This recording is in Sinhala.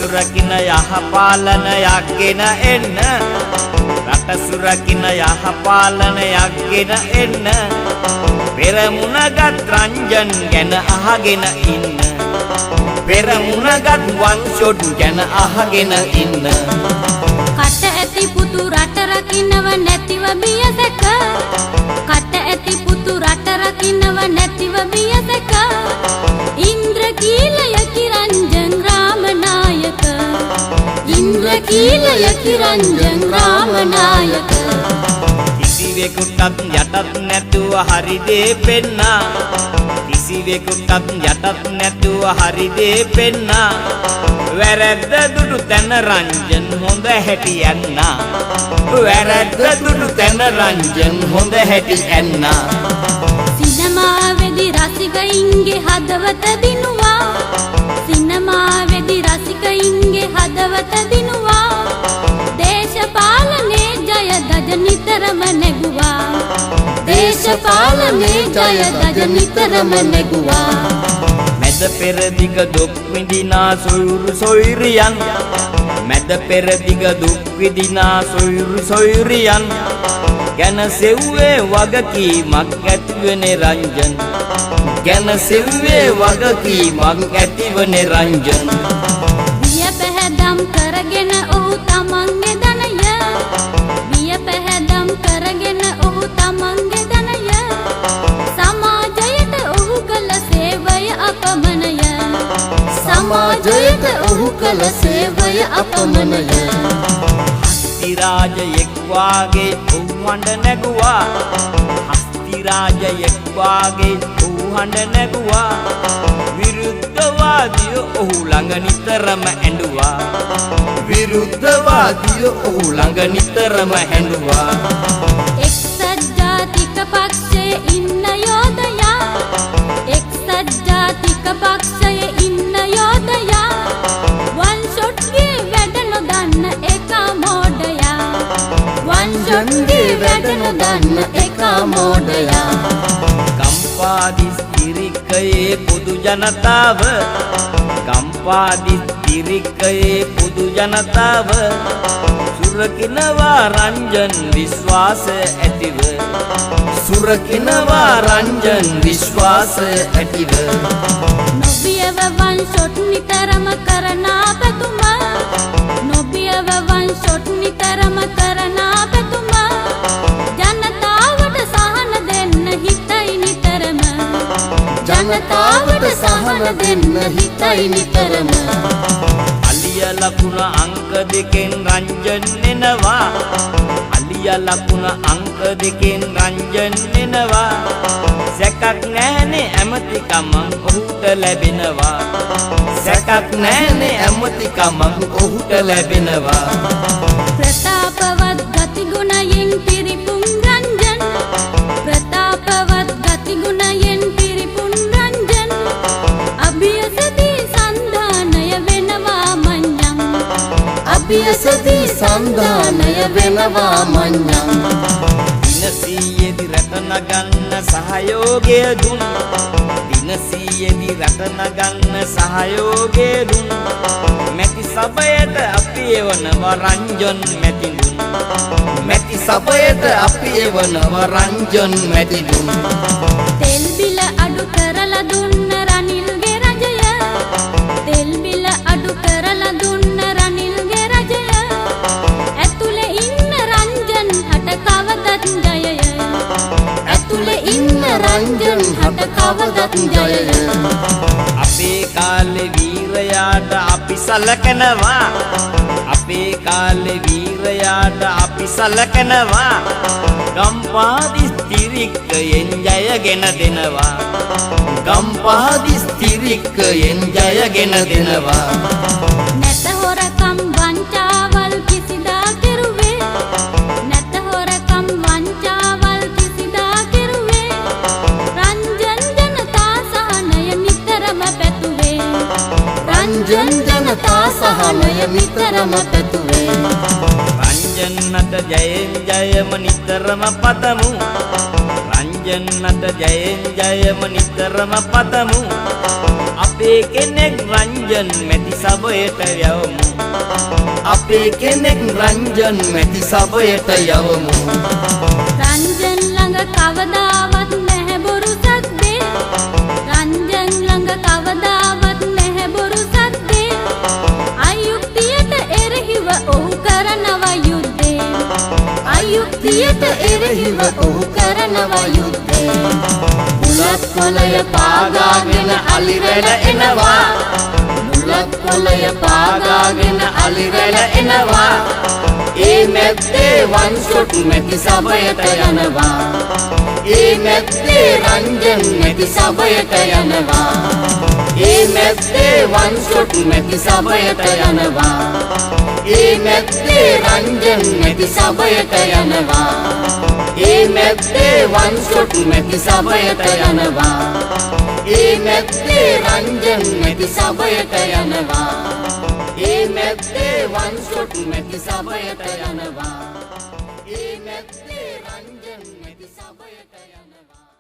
සුරකින යහපාලනයක් ගෙන එන්න රට සුරකින යහපාලනයක් ගෙන එන්න පෙරමුණගත් රංජන් ගැන අහගෙන ඉන්න පෙරමුණගත් වංශොඩ් ගැන අහගෙන ඉන්න කට ඇති පුතු රට රකින්නව නැතිව බියසක කට ඇති පුතු රට රකින්නව නැතිව බියසක ඉන්ද්‍රකීලය කිරංජන් රාමනායක ඉන්ද්‍රකීලය කිරංජන් රාමනායක කිසිවෙකුටත් යටත් නැතුව හරි දේ පෙන්නා කිසිවෙකුටත් යටත් නැතුව හරි දේ පෙන්නා වැරද්ද දුටු තැන රංජන් හොඳ හැටි ඇන්නා වැරද්ද දුටු තැන රංජන් හොඳ හැටි ඇන්නා සිනමාවේදී රසිකයින්ගේ හදවත දිනුවා සිනමාවේදී රසිකයින්ගේ හදවත දිනුවා දේශපාලනේ ජය දජ නිතරම නැගුවා දේශපාලනේ ජය දජ නිතරම නැගුවා මැද පෙරදිග දුක් විඳිනා සොයුරු සොයුරියන් මැද පෙරදිග දුක් විඳිනා සොයුරු සොයුරියන් ගැන සෙව්වේ වගකීමක් ඇතිවනේ රංජන් ගැන සෙව්වේ වගකීමක් ඇතිවනේ රංජන් විය පැහැදම් කරගෙන ඔහු තමන්ගේ ධනය විය පැහැදම් කරගෙන ඔහු තමන්ගේ ධනය සමාජයට ඔහු කළ සේවය අපමණය සමාජයට ඔහු කළ සේවය අපමණය හස්තිරාජයෙක් වාගේ ඔහු හඬ නැගුවා හස්තිරාජයෙක් වාගේ ඔහු හඬ නැගුවා විරුද්ධවාදිය ඔහු ළඟ නිතරම ඇඬුවා විරුද්ධවාදිය ඔහු ළඟ නිතරම ඇඬුවා එක්සත් ජාතික පක්ෂයේ ඉන්න යෝධයා එක්සත් ජාතික පක්ෂයේ ඉන්න යෝධයා වංශොට්ගේ වැඩ නොදන්න එක මෝඩයා වංශොට්ගේ වැඩ නොදන්න එක මෝඩයා ගම්පාදිස්තිරිකයේ පොදු ජනතාව ගම්පාදිස්තිරිකයේ පොදු ජනතාව සුරකිනවා රංජන් විශ්වාස ඇතිව සුරකිනවා රංජන් විශ්වාස ඇතිව නොබියව වංශොට් නිතරම කරනා පැතුම නොබියව වංශොට් නිතරම කරනා පැතුම ජනතාවට සහන දෙන්න හිතයි නිතරම ජනතාවට සහන දෙන්න හිතයි නිතරම අලිය ලකුණ අංක දෙකෙන් රංජන් එනවා අලිය ලකුණ අංක දෙකෙන් රංජන් එනවා සැකක් නැහැනේ ඇමතිකම ඔහුට ලැබෙනවා සැකක් නැහැනේ ඇමතිකම ඔහුට ලැබෙනවා ප්‍රතාපවත් ගතිගුණයෙන් පිරිපුන් රංජන් ප්‍රතාපවත් ගතිගුණයෙන් පිරිපුන් රංජන් අභියසදී සන්ධානය වෙනවා මඤ්ඤං අභියසදී සන්ධානය වෙනවා මඤ්ඤං දිනසියේදි රට නගන්න සහයෝගය දුන් දිනසියේදි රට නගන්න සහයෝගය දුන් මැති සභයට අපි එවනවා රංජන් මැතිදුන් මැති සභයට අපි එවනවා රංජන් මැතිදුන් තෙල් බිල අඩු කරලා දුන්න රනිල්ගේ රජය තෙල් බිල අඩු කරලා දුන්න රනිල්ගේ රජය ඇතුලේ ඉන්න රංජන් හට කවදත් ජයය ඇතුලේ ඉන්න රංජන් හට කවදත් ජයය අපේ කාලේ වීරයාට අපි සලකනවා අපේ කාලේ වීරයාට අපි සලකනවා ගම්පාදිස්තිරික්කයෙන් ජයගෙන දෙනවා ගම්පාදිස්තිරික්කයෙන් ජයගෙන දෙනවා නැත හොරකම් වංචාවල් කිසිදා කෙරුවේ නැත හොරකම් වංචාවල් කිසිදා කෙරුවේ රංජන් ජනතා සහනය නිතරම පැතුවේ රංජන් ජනතා සහනය නිතරම පැතුවේ රංජන්නට ජයෙන් ජයම නිතරම පතමු රංජන්නට ජයෙන් ජයම නිතරම පතමු අපේ කෙනෙක් රංජන් මැති සබයට යවමු අපේ කෙනෙක් රංජන් මැති සබයට යවමු රංජන් ළඟ කවදාවත් නැහැ බොරු සද්දේ රංජන් ළඟ කවදාවත් නැහැ බොරු සද්දේ අයුක්තියට එරෙහිව ඔහු කරනවා යුද්ධේ අයුක්තියට එරෙහිව ඔහු කරනවා යුද්ධේ බුලත් කොළය පාගාගෙන අලිවැල එනවා බුලත් කොළය පාගාගෙන අලිවැල එනවා ඒ මැද්දේ වන් ෂොට් මැති සබයට යනවා ඒ මැද්දේ රංජන් මැති සබයට යනවා ඒ මැද්දේ වන් ෂොට් මැති සබයට යනවා ඒ මැද්දේ රංජන් මැති සබයට යනවා ඒ මැද්දේ වන් ෂොට් මැති සබයට යනවා ඒ මැද්දේ රංජන් මැති සබයට යනවා ඒ මැද්දේ වන් ෂොට් මැති සබයට යනවා ඒ මැද්දේ රංජන් මැති සබයට යනවා